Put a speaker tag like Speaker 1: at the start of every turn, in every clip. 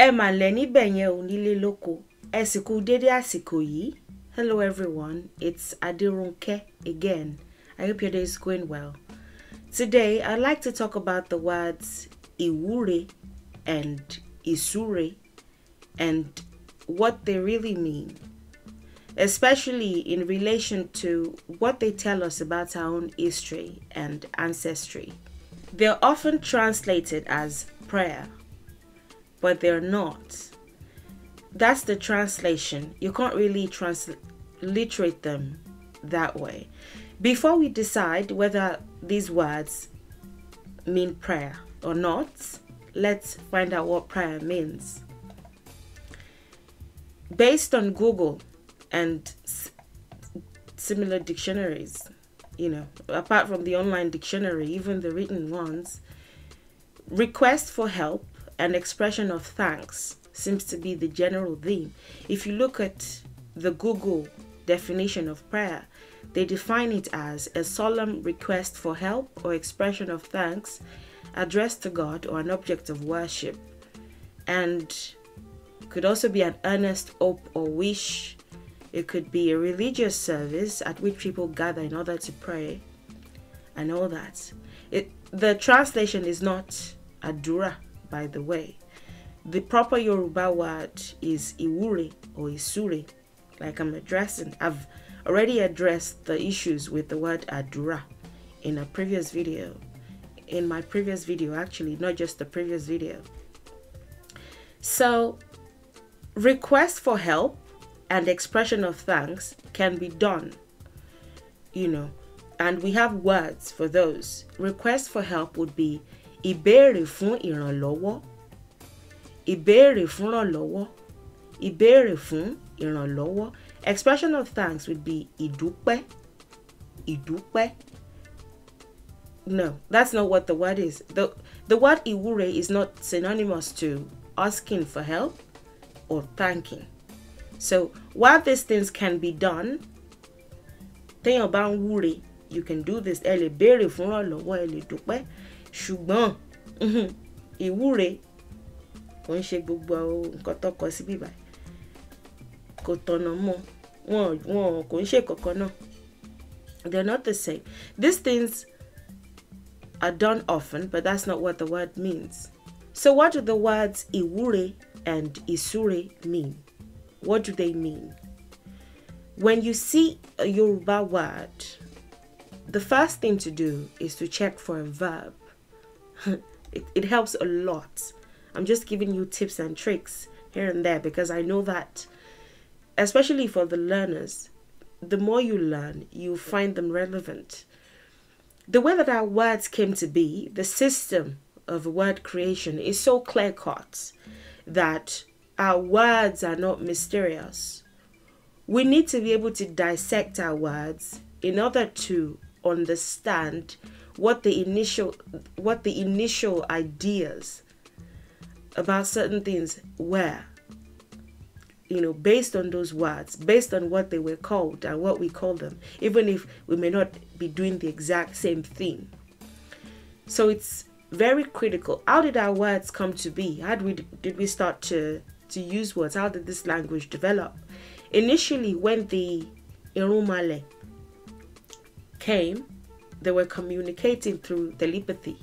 Speaker 1: Mà lẹ níbẹ̀ yẹn ò nílé lóko. Ẹ sì kú dédé àsìkò yìí. Hello everyone, it's Adirunke again. I hope your day is going well. Today, I'd like to talk about the words Ìwúre and Ìsúre and what they really mean, especially in relation to what they tell us about our own history and ancestry. They're often translated as prayer, but they're not. That's the translation. You can't really transliterate them that way. Before we decide whether these words mean prayer or not, let's find out what prayer means. Based on Google and similar dictionaries, apart from the online dictionary, even the written ones, request for help and expression of thanks seems to be the general theme. If you look at the Google definition of prayer, they define it as a solemn request for help or expression of thanks addressed to God or an object of worship, and could also be an earnest hope or wish. It could be a religious service at which people gather in order to pray and all that. The translation is not Àdúrà, by the way. The proper Yoruba word is Ìwúre or Ìsúre, like I'm addressing. I've already addressed the issues with the word Àdúrà in a previous video. In my previous video, actually, not just the previous video. So, request for help and expression of thanks can be done, and we have words for those. Request for help would be ìbéèrè fún ìrànlọ́wọ́, ìbéèrè fún ìrànlọ́wọ́, ìbéèrè fún ìrànlọ́wọ́. Expression of thanks would be ìdúpẹ́, ìdúpẹ́. No, that's not what the word is. The word Ìwúre is not synonymous to asking for help or thanking. So while these things can be done, téèyàn bá ń wúre, you can do this. Ẹ lè béèrè fún ìrànlọ́wọ́, ẹ lè dúpẹ́. Ṣùgbọ́n ìwúre kò ń ṣe gbogbo nǹkan tó kọ sí bíbá, kò tọ̀nà mọ́, wọn kò ń ṣe kankan náà. They're not the same. These things are done often, but that's not what the word means. So what do the words Ìwúre and Ìsúre mean? What do they mean? When you see a Yoruba word, the first thing to do is to check for a verb. It helps a lot. I'm just giving you tips and tricks here and there because I know that, especially for the learners, the more you learn, you find them relevant. The way that our words came to be, the system of word creation is so clear-cut that our words are not mysterious. We need to be able to dissect our words in order to understand what the initial ideas about certain things were, based on those words, based on what they were called and what we call them, even if we may not be doing the exact same thing. So it's very critical. How did our words come to be? How did we start to use words? How did this language develop? Initially, when the Irumale came, they were communicating through telepathy.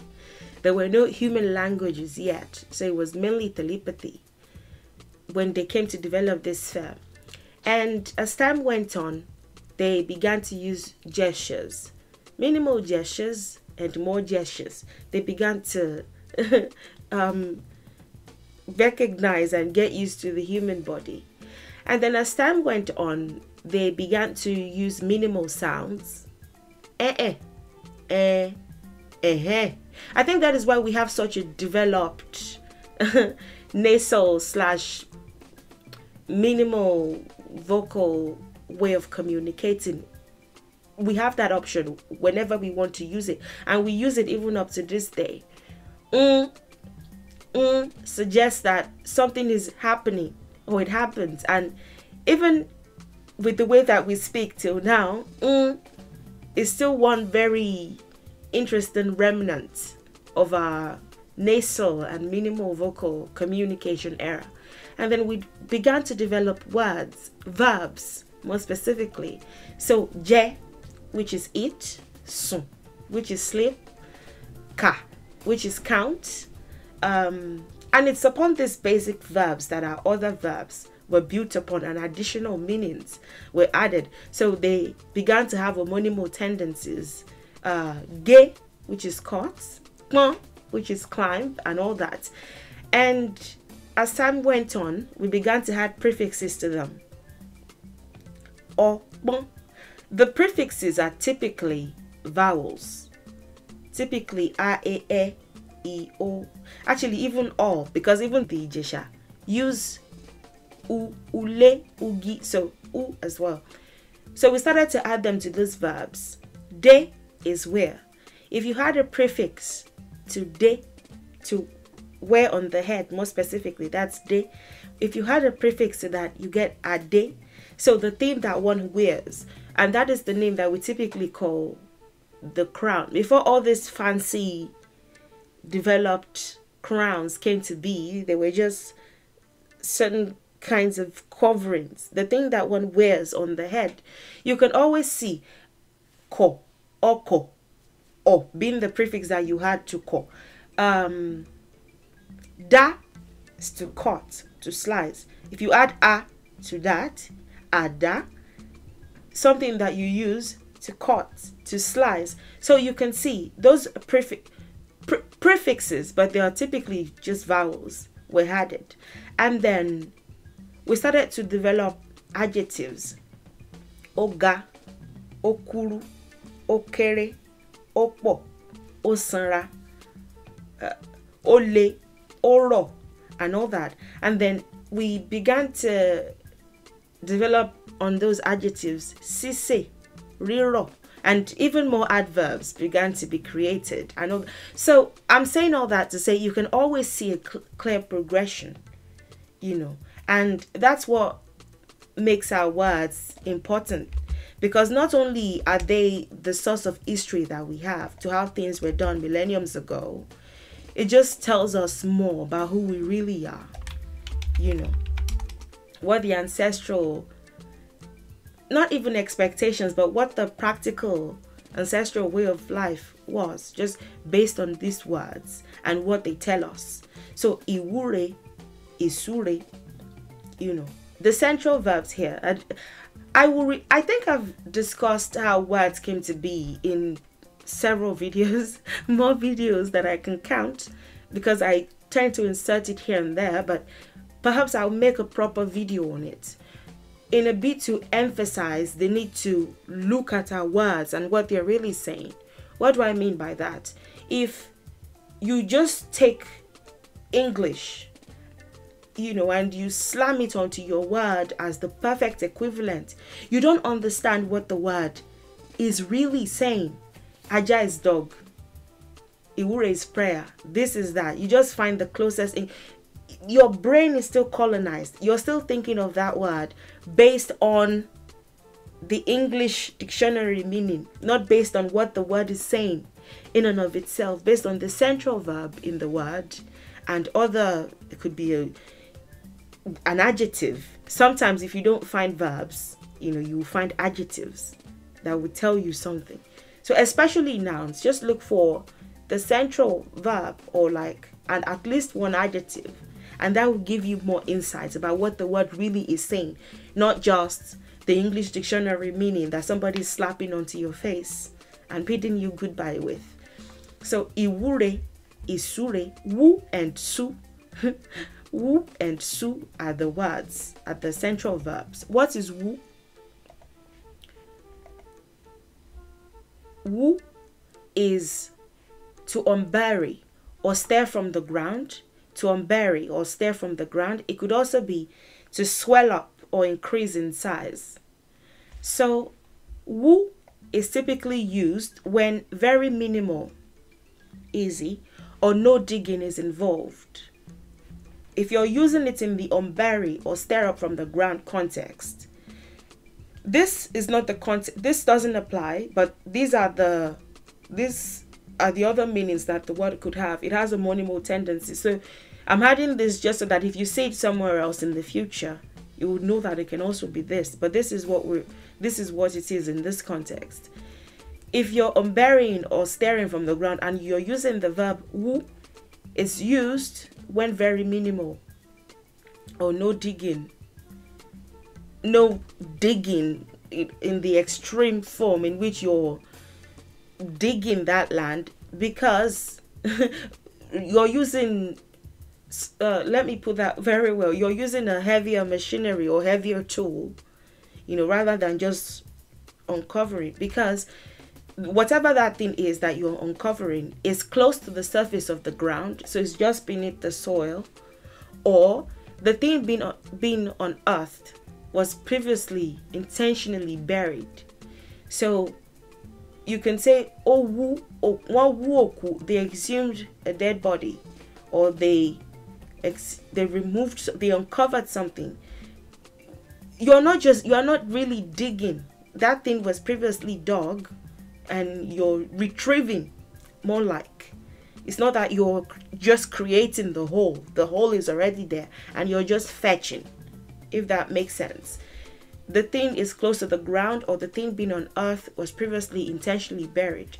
Speaker 1: There were no human languages yet, so it was mainly telepathy when they came to develop this sphere. And as time went on, they began to use gestures, minimal gestures and more gestures. They began to recognize and get used to the human body. And then as time went on, they began to use minimal sounds. I think that is why we have such a developed nasal / minimal vocal way of communicating. We have that option whenever we want to use it, and we use it even up to this day. Suggests that something is happening or it happens, and even with the way that we speak till now, is still one very interesting remnant of our nasal and minimal vocal communication era. And then we began to develop words, verbs, more specifically. So, je, which is eat, sun, which is sleep, ka, which is count. And it's upon these basic verbs that our other verbs were built upon and additional meanings were added. So they began to have homonymal tendencies. Ge, which is caught, pon, which is climb, and all that. And as time went on, we began to add prefixes to them. O, bon. The prefixes are typically vowels. Typically a, e, I, o. Actually, even o, because even the Ijesha use u, ule, ugi, so u as well. So we started to add them to these verbs. De is where. If you had a prefix to de, to wear on the head, more specifically, that's de. If you had a prefix to that, you get ade. So the thing that one wears, and that is the name that we typically call the crown. Before all these fancy developed crowns came to be, they were just certain kinds of coverings, the thing that one wears on the head. You can always see ko, oko, o being the prefix that you had to ko. Da is to cut, to slice. If you add a to that, ada, something that you use to cut, to slice. So you can see those prefixes, but they are typically just vowels, were added. And then we started to develop adjectives. Oga, okuru, okere, opo, osanra, ole, oro, and all that. And then we began to develop on those adjectives sise, riro, and even more adverbs began to be created. I know. So I'm saying all that to say you can always see a clear progression, and that's what makes our words important, because not only are they the source of history that we have to how things were done millenniums ago, it just tells us more about who we really are, what the ancestral, not even expectations, but what the practical ancestral way of life was, just based on these words and what they tell us. So Ìwúre, Ìsúre, the central verbs here. I think I've discussed how words came to be in several videos, more videos that I can count, because I tend to insert it here and there, but perhaps I'll make a proper video on it, in a bit to emphasize the need to look at our words and what they're really saying. What do I mean by that? If you just take English, and you slam it onto your word as the perfect equivalent, you don't understand what the word is really saying. Aja is dog. Ìwúre is prayer. This is that. You just find the closest in. Your brain is still colonized. You're still thinking of that word based on the English dictionary meaning, not based on what the word is saying in and of itself, based on the central verb in the word and other, it could be an adjective. Sometimes if you don't find verbs, you will find adjectives that will tell you something. So especially nouns, just look for the central verb or and at least one adjective, and that will give you more insights about what the word really is saying, not just the English dictionary meaning that somebody's slapping onto your face and bidding you goodbye with. So Ìwúre, Ìsúre, wu and su. Wu and su are the words, are the central verbs. What is wu? Wu is to unbury or stir from the ground. To unbury or stir from the ground. It could also be to swell up or increase in size. So wu is typically used when very minimal, easy, or no digging is involved. If you're using it in the unbury or stir up from the ground context, this is not the context. This doesn't apply, but these are the other meanings that the word could have. It has a monimo tendency. So I'm adding this just so that if you say it somewhere else in the future, you would know that it can also be this. But this is what it is in this context. If you're unburying or staring from the ground and you're using the verb wu, it's used when very minimal or no digging. No digging in the extreme form in which you're digging that land, because you're using, let me put that very well, you're using a heavier machinery or heavier tool, rather than just uncovering, because whatever that thing is that you're uncovering is close to the surface of the ground, so it's just beneath the soil, or the thing being unearthed was previously intentionally buried. So you can say, oh wu, or oku, they exhumed a dead body, or they uncovered something. You're not really digging. That thing was previously dug, and you're retrieving, more like. It's not that you're just creating the hole. The hole is already there, and you're just fetching, if that makes sense. The thing is close to the ground, or the thing being on earth was previously intentionally buried.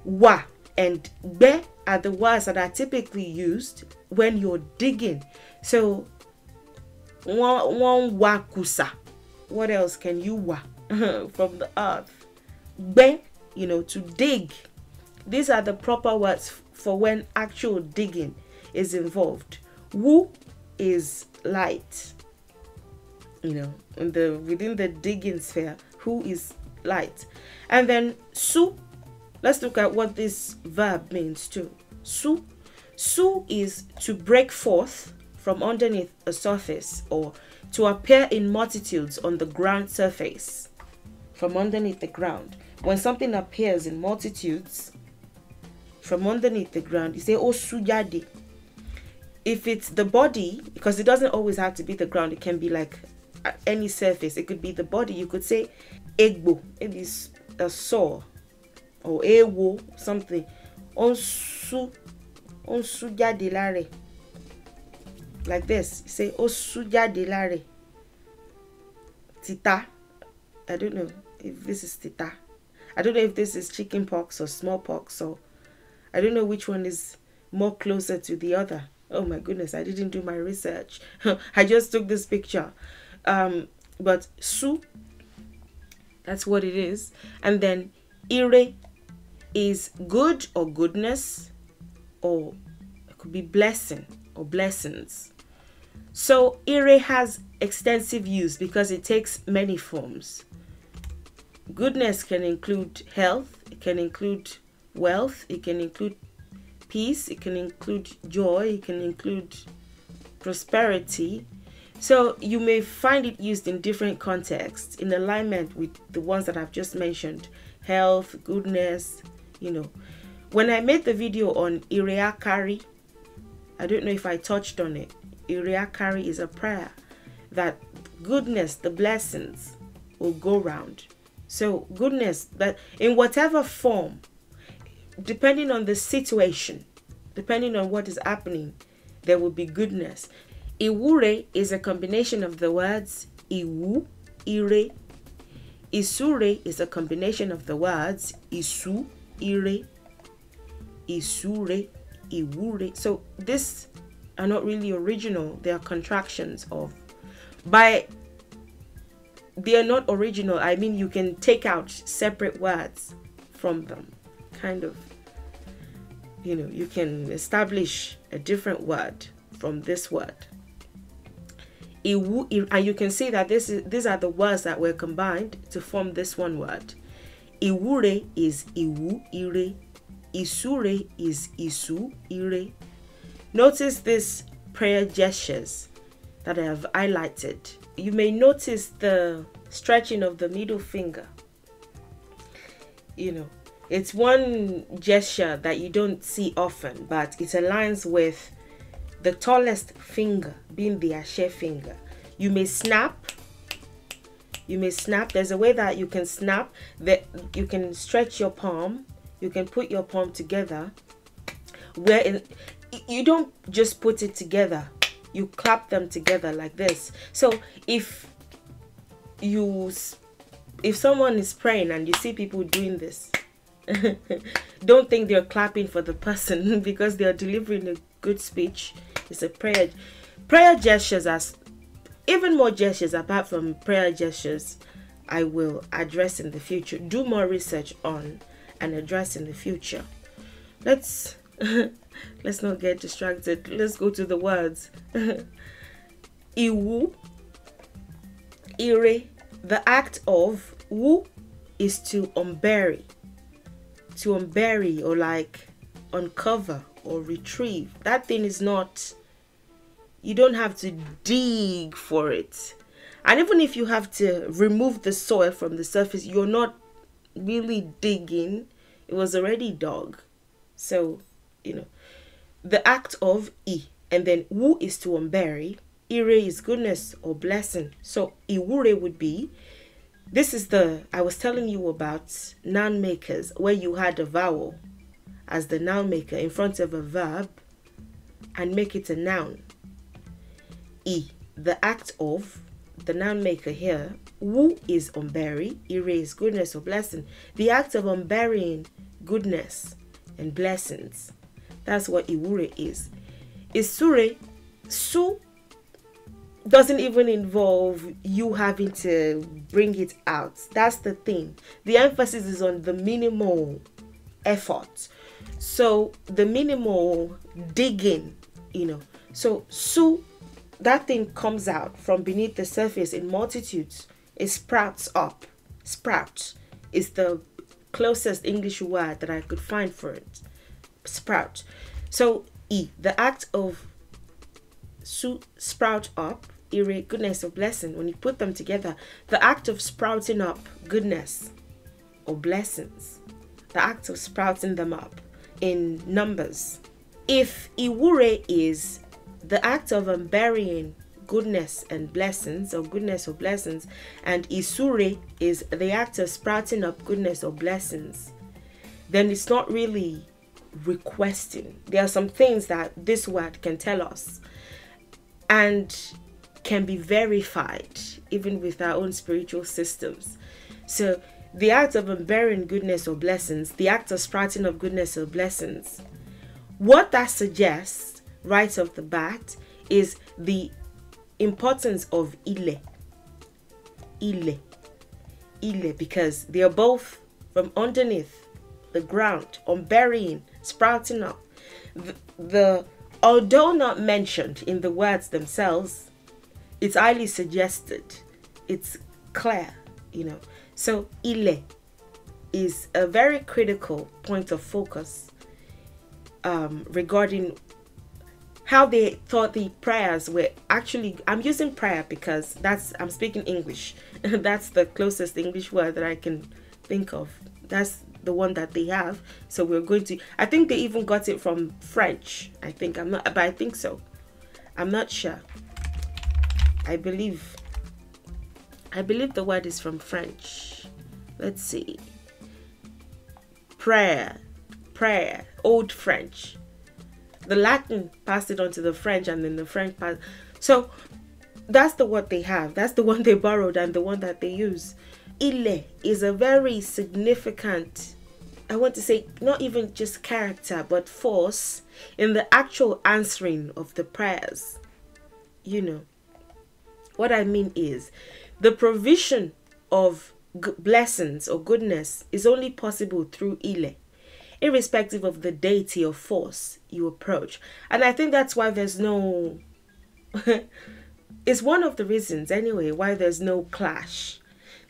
Speaker 1: Wa and be are the words that are typically used when you're digging. So, one wa kusa. What else can you wa from the earth? Be, to dig. These are the proper words for when actual digging is involved. Wu is light. Within the digging sphere, who is light. And then su, let's look at what this verb means too. Su is to break forth from underneath a surface, or to appear in multitudes on the ground surface. From underneath the ground. When something appears in multitudes from underneath the ground, you say, oh, sujade. If it's the body, because it doesn't always have to be the ground, it can be like any surface. It could be the body. You could say egbo, it is a saw, or ewo, something. Onsu jade lare. Like this. You say osu jade lare. Tita. I don't know if this is tita. I don't know if this is chicken pox or smallpox, or I don't know which one is more closer to the other. Oh my goodness, I didn't do my research. I just took this picture. But su, that's what it is. And then ire is good or goodness, or it could be blessing or blessings. So ire has extensive use because it takes many forms. Goodness can include health, it can include wealth, it can include peace, it can include joy, it can include prosperity. So you may find it used in different contexts in alignment with the ones that I've just mentioned. Health, goodness, When I made the video on Ireakari, I don't know if I touched on it. Ireakari is a prayer that goodness, the blessings, will go round. So goodness, that in whatever form, depending on the situation, depending on what is happening, there will be goodness. Ìwúre is a combination of the words Ìwú, Ìre. Ìsúre is a combination of the words Ìsú, Ìre. Ìsúre, Ìwúre. So these are not really original. They are contractions of. They are not original. I mean, you can take out separate words from them. Kind of, you can establish a different word from this word. And you can see that these are the words that were combined to form this one word. Ìwúre is Ìwú, Ìre. Ìsúre is Ìsú, Ìre. Notice these prayer gestures that I have highlighted. You may notice the stretching of the middle finger. It's one gesture that you don't see often, but it aligns with the tallest finger being the Ashe finger. You may snap. There's a way that you can snap, that you can stretch your palm. you can put your palm together, where you don't just put it together, you clap them together like this. So if someone is praying and you see people doing this, don't think they're clapping for the person because they're delivering a good speech. It's a prayer. Prayer gestures are even more gestures apart from prayer gestures I will address in the future. Do more research on and address in the future. Let's not get distracted. Let's go to the words. Ìwú, Ìwúre. The act of woo is to unbury. To unbury, or like uncover or retrieve. That thing is not, you don't have to dig for it. And even if you have to remove the soil from the surface, you're not really digging. It was already dug. So, the act of and then woo is to unbury. Ìwúre is goodness or blessing. So Ìwúre would be, this is I was telling you about noun makers, where you had a vowel as the noun maker in front of a verb and make it a noun. The act of, the noun maker here. Woo is unbury. Ìwúre is goodness or blessing. The act of unburying goodness and blessings. That's what Ìwúre is. Ìsúre, su doesn't even involve you having to bring it out. That's the thing. The emphasis is on the minimal effort. So the minimal digging, So su, that thing comes out from beneath the surface in multitudes. It sprouts up. Sprout is the closest English word that I could find for it. Sprout. So the act of su, sprout up. Ìwúre, goodness or blessing. When you put them together, the act of sprouting up goodness or blessings, the act of sprouting them up in numbers. If Ìwúre is the act of unburying goodness and blessings, or goodness or blessings, and Isure is the act of sprouting up goodness or blessings, then it's not really requesting. There are some things that this word can tell us and can be verified even with our own spiritual systems. So the act of unburying goodness or blessings, the act of sprouting of goodness or blessings, what that suggests right off the bat is the importance of Ìle, because they are both from underneath the ground, unburying, sprouting up. Although not mentioned in the words themselves, it's highly suggested. It's clear, So Ìle is a very critical point of focus regarding how they thought the prayers were actually. I'm using prayer because I'm speaking English. That's the closest English word that I can think of. That's the one that they have. So we're going to, I think they even got it from French. I think so. I'm not sure. I believe the word is from French. Let's see. Prayer, Old French. The Latin passed it on to the French, and then the French passed. So that's the word they have. That's the one they borrowed and the one that they use. Ìle is a very significant, I want to say, not even just character, but force in the actual answering of the prayers. What I mean is, the provision of blessings or goodness is only possible through Ìle, irrespective of the deity or force you approach. And I think that's why there's no, it's one of the reasons anyway why there's no clash.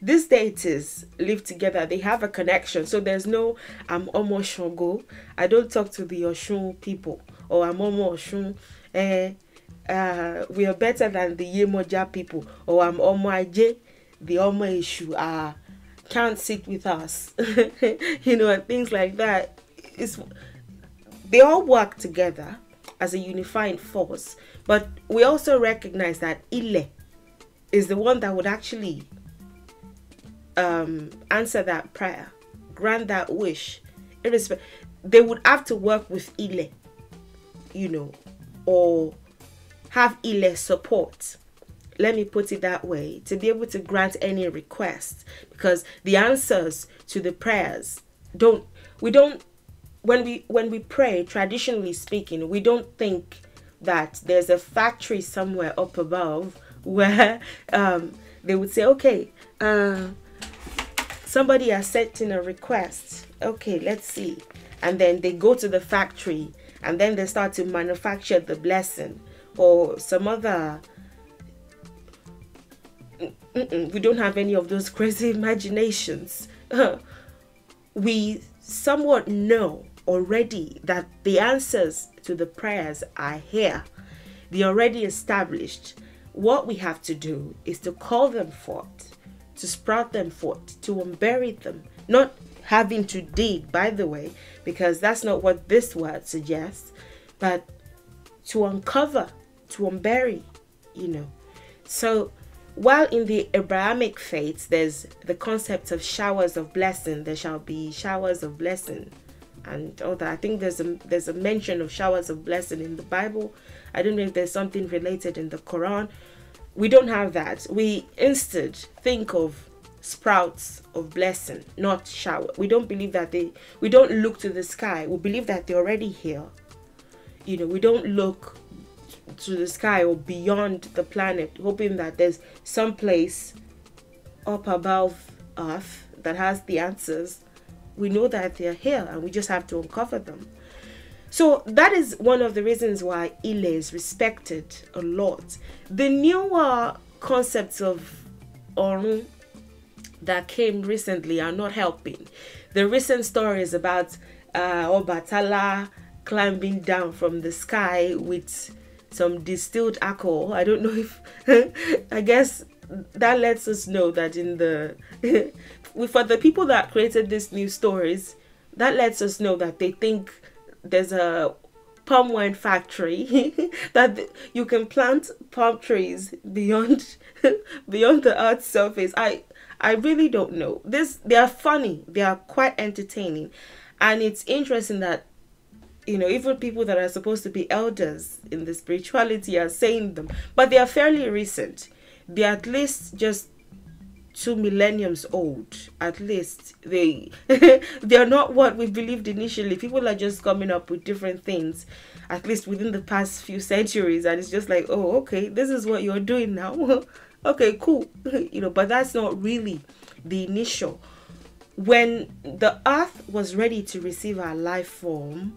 Speaker 1: These deities live together. They have a connection. So there's no, I'm Omo Shango, I don't talk to the Oshun people, or I'm Omo Oshun, we are better than the Yemoja people, or I'm Omo Aje, the Omo Ishu can't sit with us. And things like that. They all work together as a unifying force, but we also recognize that Ìle is the one that would actually answer that prayer, grant that wish, They would have to work with Ile, you know, or have Ile support. Let me put it that way, to be able to grant any request, because the answers to the prayers when we pray, traditionally speaking, we don't think that there's a factory somewhere up above where they would say, okay, somebody has sent in a request, okay, let's see, and then they go to the factory and then they start to manufacture the blessing or some other. We don't have any of those crazy imaginations. We somewhat know already that the answers to the prayers are here. They're already established. What we have to do is to call them forth, to sprout them forth, to unbury them. Not having to dig, by the way, because that's not what this word suggests, but to uncover, to unbury, you know. So while in the Abrahamic faith, there's the concept of showers of blessing. There shall be showers of blessing and all that. I think there's a mention of showers of blessing in the Bible. I don't know if there's something related in the Quran. We don't have that. We instead think of sprouts of blessing, not shower. We don't believe that we don't look to the sky. We believe that they're already here. You know, we don't look to the sky or beyond the planet hoping that there's some place up above Earth that has the answers. We know that they're here and we just have to uncover them. So that is one of the reasons why Ile is respected a lot. The newer concepts of Orun that came recently are not helping. The recent stories about Obatala climbing down from the sky with some distilled alcohol. I don't know if I guess that lets us know that in the for the people that created these new stories, that lets us know that they think there's a palm wine factory that you can plant palm trees beyond the earth's surface. I really don't know. They are funny, they are quite entertaining, and it's interesting that, you know, even people that are supposed to be elders in the spirituality are saying them, but they are fairly recent. They're at least just 2 millenniums old. At least they are not what we believed initially. People are just coming up with different things, at least within the past few centuries, and it's just like, oh, okay, this is what you're doing now. Okay, cool. You know, but that's not really the initial. When the earth was ready to receive our life form,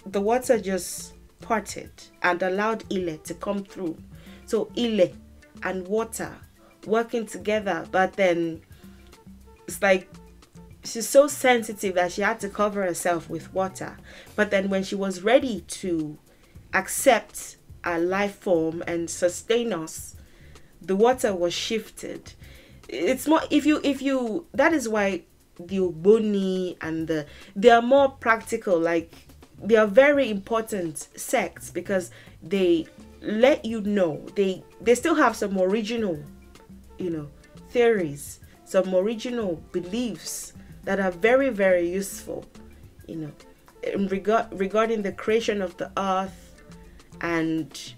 Speaker 1: the water just parted and allowed Ile to come through. So Ile and water working together, but then it's like she's so sensitive that she had to cover herself with water. But then when she was ready to accept our life form and sustain us, the water was shifted. It's more, if you that is why the Ogboni and they are more practical. Like, they are very important sects because they let you know they still have some original, you know, theories, some original beliefs that are very, very useful, you know, regarding the creation of the earth and,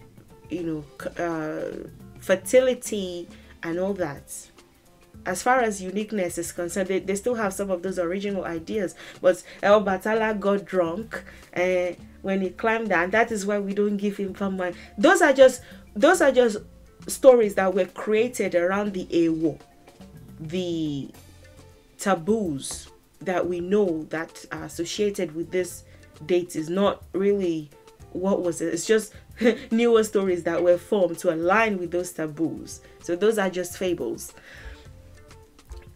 Speaker 1: you know, fertility and all that. As far as uniqueness is concerned, they still have some of those original ideas. But El Batala got drunk when he climbed down. That is why we don't give him palm wine. Those are just stories that were created around the Ewo, the taboos that we know that are associated with this date is not really what was it. It's just newer stories that were formed to align with those taboos. So those are just fables.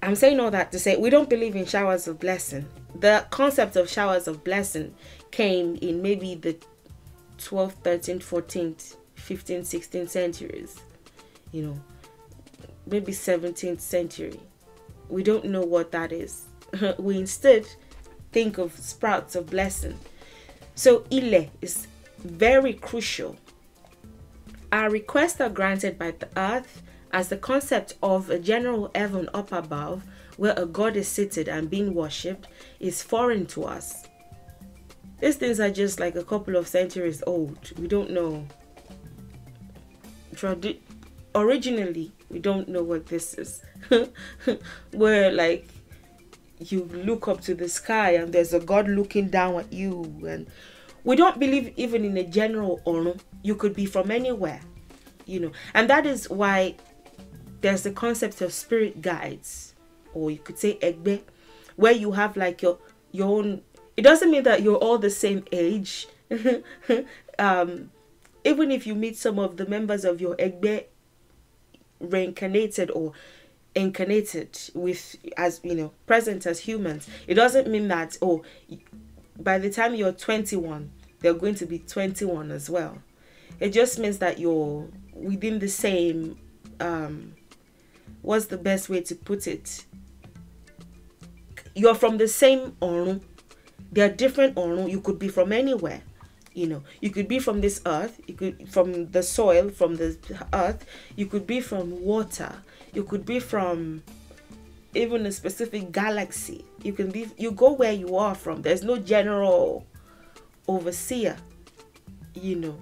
Speaker 1: I'm saying all that to say we don't believe in showers of blessing. The concept of showers of blessing came in maybe the 12th, 13th, 14th, 15th, 16th centuries. You know, maybe 17th century. We don't know what that is. We instead think of sprouts of blessing. So Ile is very crucial. Our requests are granted by the earth as the concept of a general heaven up above where a god is seated and being worshipped, is foreign to us. These things are just like a couple of centuries old. We don't know. Originally, we don't know what this is. Where like you look up to the sky and there's a god looking down at you, and we don't believe even in a general honor. You could be from anywhere, you know. And that is why there's the concept of spirit guides, or you could say egbe, where you have like your own. It doesn't mean that you're all the same age. Even if you meet some of the members of your egbe reincarnated or incarnated with, as you know, present as humans, it doesn't mean that, oh, by the time you're 21, they're going to be 21 as well. It just means that you're within the same, what's the best way to put it? You're from the same Orun. There are different Orun. You could be from anywhere. You know, you could be from this earth, you could from the soil, from the earth, you could be from water, you could be from even a specific galaxy. You go where you are from. There's no general overseer, you know.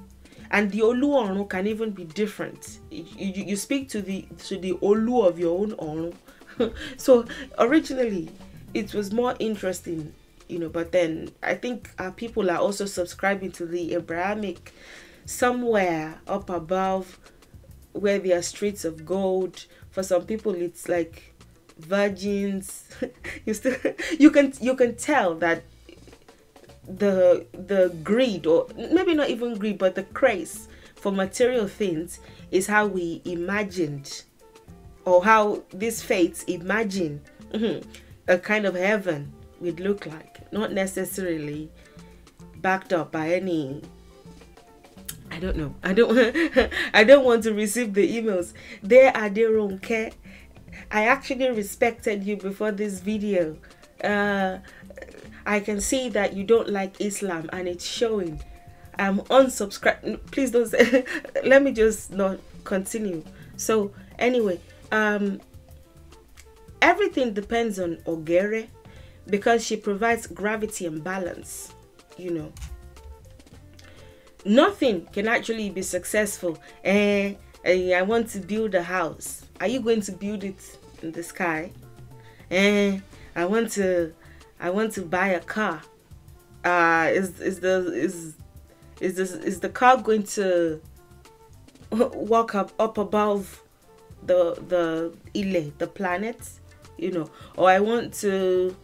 Speaker 1: And the Olu Orun can even be different. You speak to the Olu of your own Orun. So originally it was more interesting, you know, but then I think people are also subscribing to the Abrahamic, somewhere up above where there are streets of gold. For some people it's like virgins. you can tell that the greed, or maybe not even greed, but the craze for material things is how we imagined, or how these faiths imagine a kind of heaven would look like, not necessarily backed up by any, I don't know. I don't want to receive the emails. There are their own care. I actually respected you before this video. I can see that you don't like Islam and it's showing. I'm unsubscribed. Please don't say. Let me just not continue. So anyway, everything depends on Ogere, because she provides gravity and balance, you know. Nothing can actually be successful. I want to build a house. Are you going to build it in the sky? I want to buy a car. Is the car going to walk up above the Ile, the planet, you know? Or I want to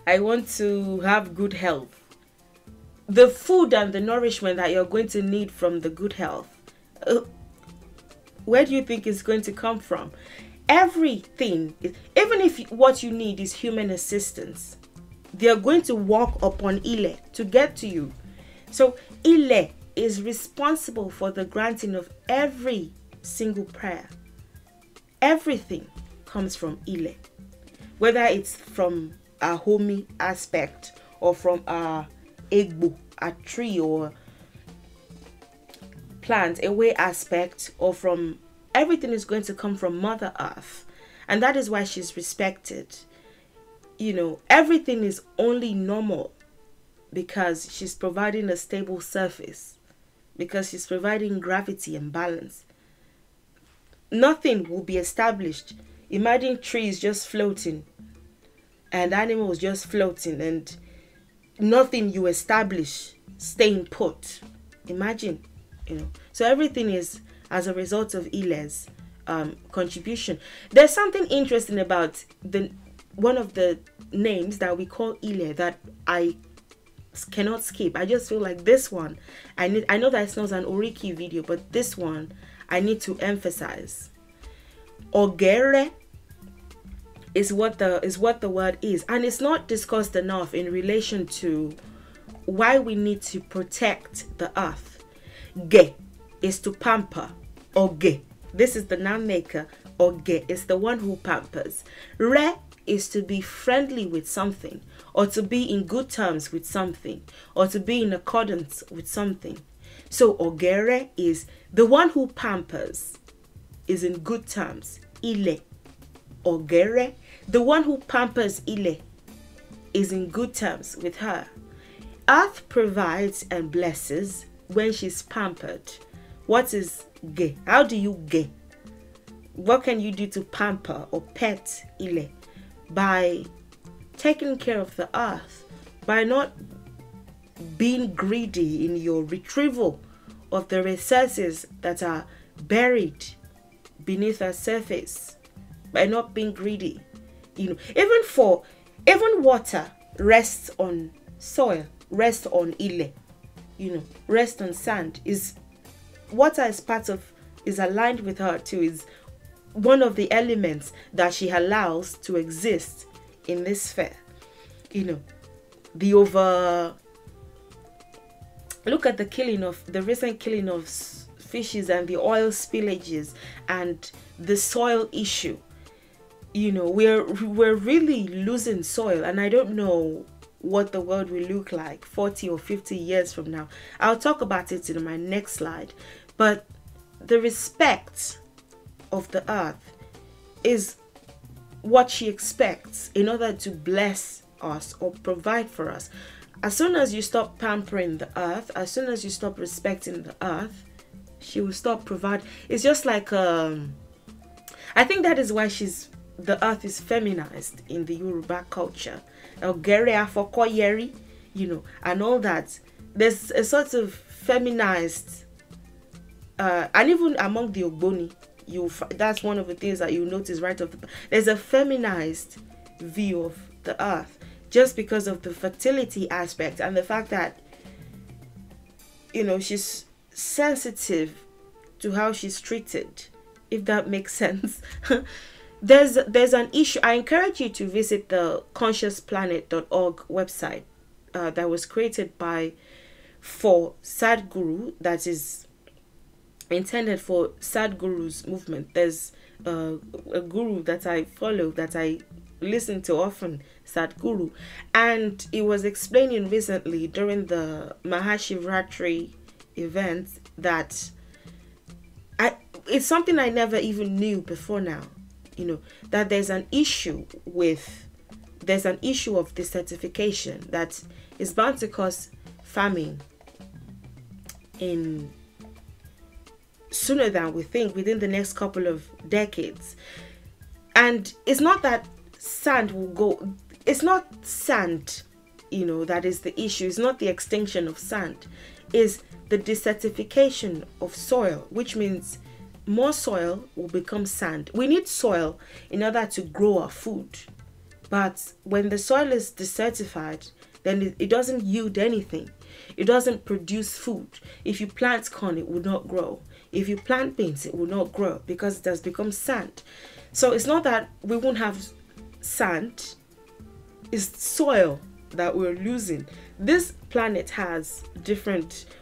Speaker 1: have good health. The food and the nourishment that you're going to need from the good health, where do you think it's going to come from? Everything, even if what you need is human assistance, they are going to walk upon Ile to get to you. So Ile is responsible for the granting of every single prayer. Everything comes from Ile, whether it's from a homey aspect, or from a egbo, a tree or plant, a way aspect, or from everything is going to come from Mother Earth. And that is why she's respected. You know, everything is only normal because she's providing a stable surface, because she's providing gravity and balance. Nothing will be established. Imagine trees just floating and animals just floating, and nothing you establish staying put. Imagine, you know. So everything is as a result of Ile's contribution. There's something interesting about one of the names that we call Ile that I cannot skip. I just feel like this one, I know that it's not an Oriki video, but this one I need to emphasize. Ogere is what the word is, and it's not discussed enough in relation to why we need to protect the earth. Ge is to pamper. Oge, this is the noun maker. Oge is the one who pampers. Re is to be friendly with something, or to be in good terms with something, or to be in accordance with something. So Ogere is the one who pampers, is in good terms. Ile. Ogere. The one who pampers Ile is in good terms with her. Earth provides and blesses when she's pampered. What is ge? How do you ge? What can you do to pamper or pet Ile? By taking care of the earth, by not being greedy in your retrieval of the resources that are buried beneath our surface, by not being greedy. You know, even water rests on soil, rests on Ile, you know, rests on sand. Is water is aligned with her too, is one of the elements that she allows to exist in this sphere. You know, look at the recent killing of fishes and the oil spillages and the soil issue. You know, we're really losing soil, and I don't know what the world will look like 40 or 50 years from now. I'll talk about it in my next slide. But the respect of the earth is what she expects in order to bless us or provide for us. As soon as you stop pampering the earth, as soon as you stop respecting the earth, she will stop providing. It's just like I think that is why the earth is feminized in the Yoruba culture. You know, and all that. There's a sort of feminized, and even among the Ogboni, that's one of the things that you notice right off the bat. There's a feminized view of the earth just because of the fertility aspect and the fact that, you know, she's sensitive to how she's treated, if that makes sense. There's an issue. I encourage you to visit the consciousplanet.org website that was created for Sadhguru, that is intended for Sadhguru's movement. There's a guru that I follow, that I listen to often, Sadhguru, and he was explaining recently during the Mahashivratri event that it's something I never even knew before now. You know, that there's an issue of desertification that is bound to cause famine in sooner than we think, within the next couple of decades. And it's not that sand will go, it's not sand, you know, that is the issue. It's not the extinction of sand, it's the desertification of soil, which means more soil will become sand. We need soil in order to grow our food. But when the soil is desertified, then it doesn't yield anything. It doesn't produce food. If you plant corn, it will not grow. If you plant beans, it will not grow because it has become sand. So it's not that we won't have sand, it's soil that we're losing. This planet has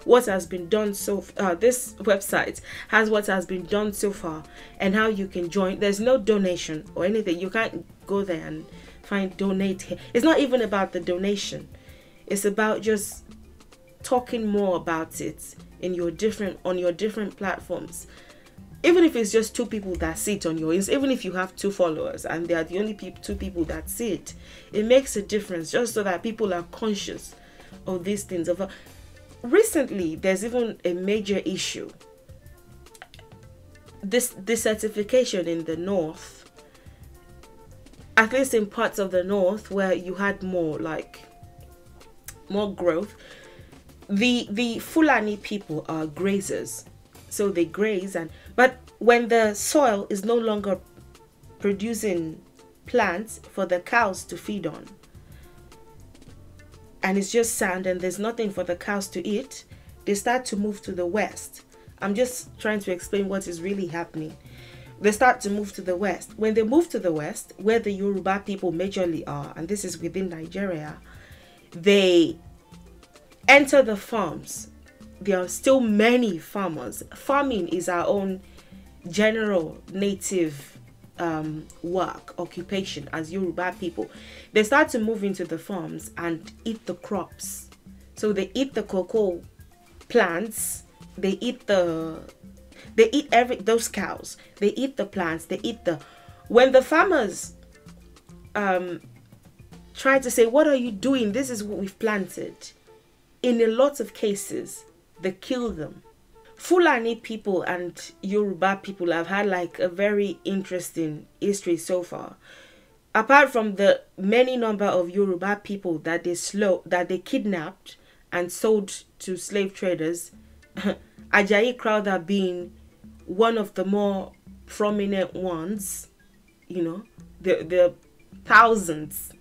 Speaker 1: what has been done this website has what has been done so far and how you can join. There's no donation or anything. You can't go there and find donate here. It's not even about the donation. It's about just talking more about it on your different platforms. Even if it's just 2 people that see it on your Insta, even if you have 2 followers and they are the only 2 people that see it, it makes a difference, just so that people are conscious of these things. Recently, there's even a major issue. This desertification in the north, at least in parts of the north where you had more growth. The Fulani people are grazers, so they graze, but when the soil is no longer producing plants for the cows to feed on, and it's just sand and there's nothing for the cows to eat, they start to move to the west. I'm just trying to explain what is really happening. They start to move to the west. When they move to the west, where the Yoruba people majorly are, and this is within Nigeria, they enter the farms. There are still many farmers. Farming is our own general native occupation as Yoruba people. They start to move into the farms and eat the crops. So they eat the cocoa plants, they eat those cows, they eat the plants, they eat the When the farmers try to say, what are you doing? This is what we've planted. In a lot of cases, they kill them. Fulani people and Yoruba people have had like a very interesting history so far. Apart from the many number of Yoruba people that they kidnapped and sold to slave traders, Ajayi Crowther being one of the more prominent ones, you know, the thousands,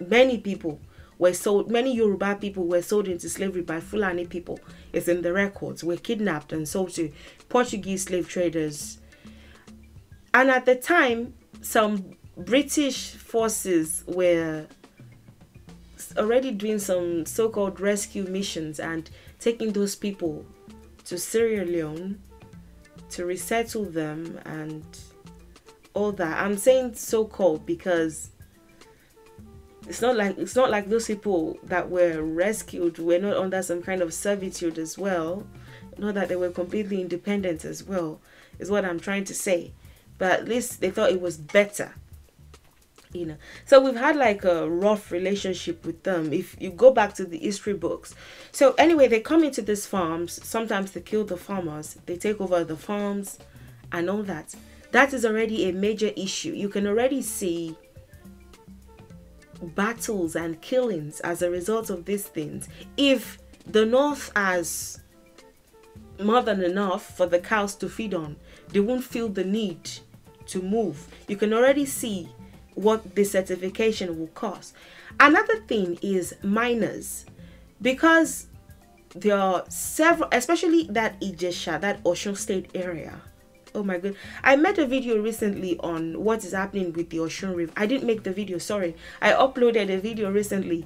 Speaker 1: many people were sold, many Yoruba people were sold into slavery by Fulani people. It's in the records, were kidnapped and sold to Portuguese slave traders. And at the time, some British forces were already doing some so-called rescue missions and taking those people to Sierra Leone to resettle them and all that. I'm saying so-called because it's not like those people that were rescued were not under some kind of servitude as well. Not that they were completely independent as well, is what I'm trying to say. But at least they thought it was better, you know. So we've had like a rough relationship with them if you go back to the history books. So anyway, they come into these farms. Sometimes they kill the farmers. They take over the farms and all that. That is already a major issue. You can already see battles and killings as a result of these things. If the North has more than enough for the cows to feed on, they won't feel the need to move. You can already see what desertification will cause. Another thing is miners, because there are several, especially that Ijesha, that Osun State area. Oh my god. I made a video recently on what is happening with the Osun River. I didn't make the video, sorry. I uploaded a video recently,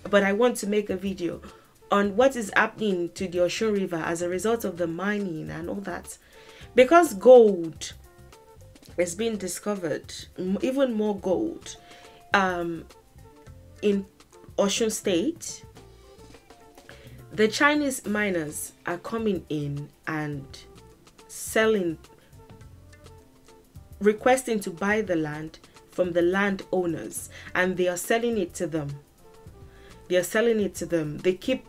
Speaker 1: but I want to make a video on what is happening to the Osun River as a result of the mining and all that. Because gold is being discovered, even more gold, in Osun State, the Chinese miners are coming in and selling, requesting to buy the land from the landowners, and they are selling it to them. They are selling it to them. They keep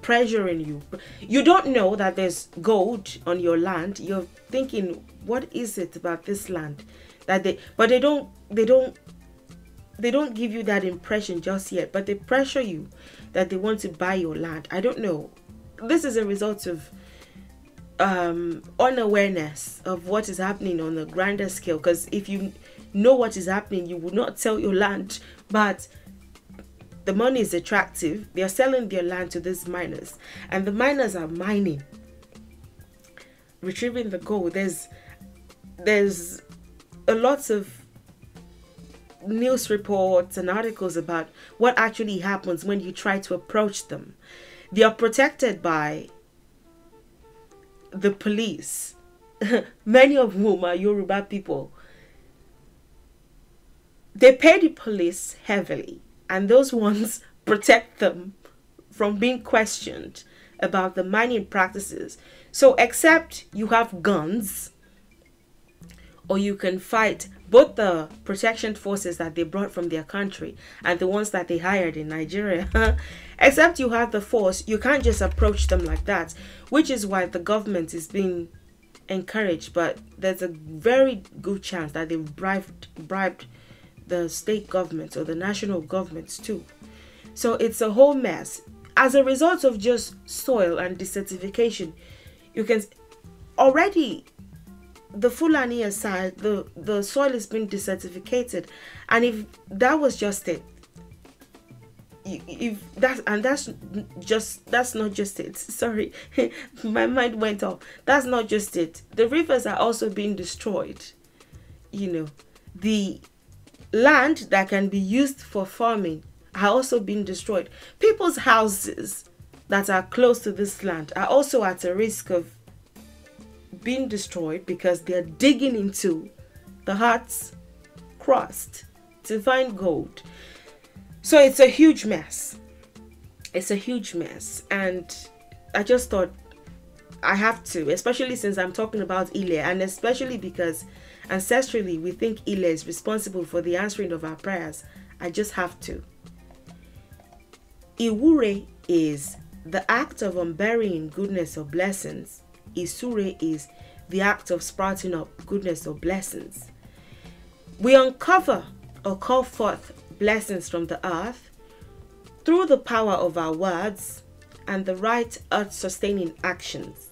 Speaker 1: pressuring you. You don't know that there's gold on your land. You're thinking, what is it about this land that they don't give you that impression just yet, but they pressure you that they want to buy your land. I don't know. This is a result of unawareness of what is happening on a grander scale, because if you know what is happening, you would not sell your land. But the money is attractive. They are selling their land to these miners, and the miners are mining, retrieving the gold. There's a lot of news reports and articles about what actually happens when you try to approach them. They are protected by the police, many of whom are Yoruba people. They pay the police heavily, and those ones protect them from being questioned about the mining practices. So except you have guns, or you can fight both the protection forces that they brought from their country and the ones that they hired in Nigeria, except you have the force, you can't just approach them like that, which is why the government is being encouraged. But there's a very good chance that they've bribed the state governments or the national governments too. So it's a whole mess. As a result of just soil and desertification, you can already, the Fulani aside, the soil is being desertificated. And if that was just it, that's not just it. Sorry, my mind went off. That's not just it. The rivers are also being destroyed. You know, the land that can be used for farming are also being destroyed. People's houses that are close to this land are also at a risk of being destroyed because they're digging into the Earth's crust to find gold. So it's a huge mess. It's a huge mess. And I just thought I have to, especially since I'm talking about Ile, and especially because ancestrally we think Ile is responsible for the answering of our prayers. I just have to. Ìwúre is the act of unburying goodness or blessings. Ìsúre is the act of sprouting up goodness or blessings. We uncover or call forth blessings from the earth through the power of our words and the right earth-sustaining actions.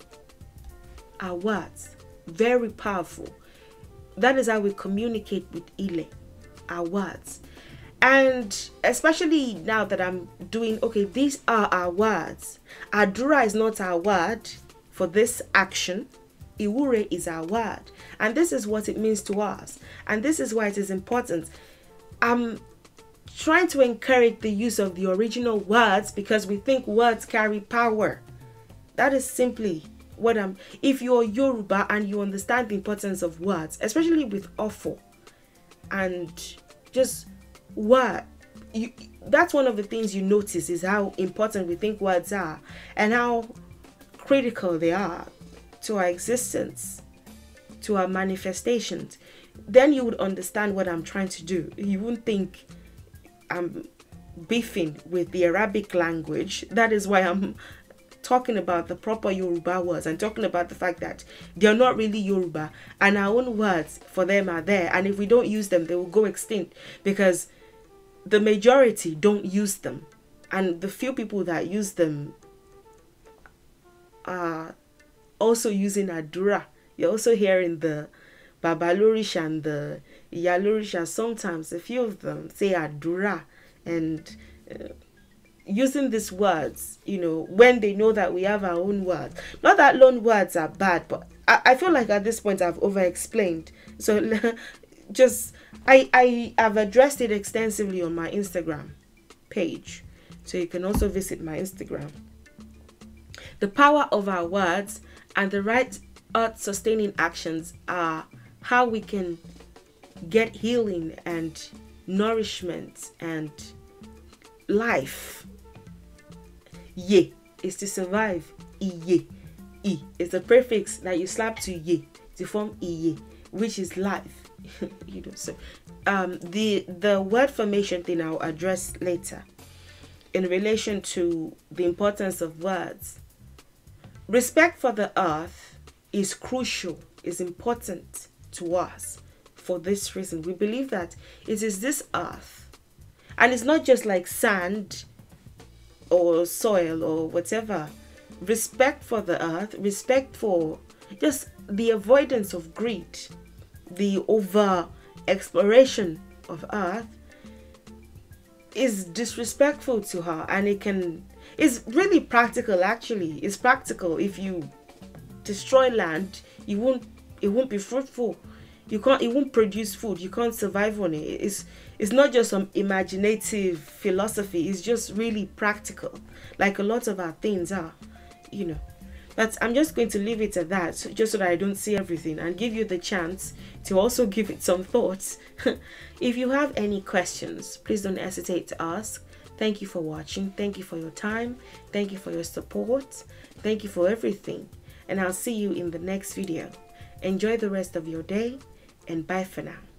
Speaker 1: Our words, very powerful. That is how we communicate with Ile, our words. And especially now that I'm doing, okay, these are our words. Àdúrà is not our word for this action. Ìwúre is our word. And this is what it means to us. And this is why it is important. I'm trying to encourage the use of the original words because we think words carry power. That is simply what if you're Yoruba and you understand the importance of words, especially with Ofo and just word, that's one of the things you notice is how important we think words are and how critical they are to our existence, to our manifestations. Then you would understand what I'm trying to do. You wouldn't think I'm beefing with the Arabic language. That is why I'm talking about the proper Yoruba words and talking about the fact that they're not really Yoruba and our own words for them are there, and if we don't use them they will go extinct because the majority don't use them, and the few people that use them are also using Àdúrà. You're also hearing the Babalóríṣà and the Ìyálóríṣà. Sometimes a few of them say Àdúrà and using these words, when they know that we have our own words. Not that loan words are bad, but I feel like at this point I've over-explained. So just, I have addressed it extensively on my Instagram page. So you can also visit my Instagram. The power of our words and the right earth-sustaining actions are how we can get healing and nourishment and life. Ye is to survive. Iye. I is the prefix that you slap to ye to form iye, which is life. So the word formation thing I'll address later in relation to the importance of words. Respect for the earth is crucial, is important to us for this reason. We believe that it is this earth, and it's not just like sand or soil or whatever. Respect for the earth, respect for just the avoidance of greed, the over exploration of earth is disrespectful to her, and it's really practical. Actually, it's practical. If you destroy land, it won't be fruitful. It won't produce food. You can't survive on it. It's not just some imaginative philosophy. It's just really practical, like a lot of our things are, But I'm just going to leave it at that, just so that I don't see everything and give you the chance to also give it some thoughts. If you have any questions, please don't hesitate to ask. Thank you for watching. Thank you for your time. Thank you for your support. Thank you for everything. And I'll see you in the next video. Enjoy the rest of your day, and bye for now.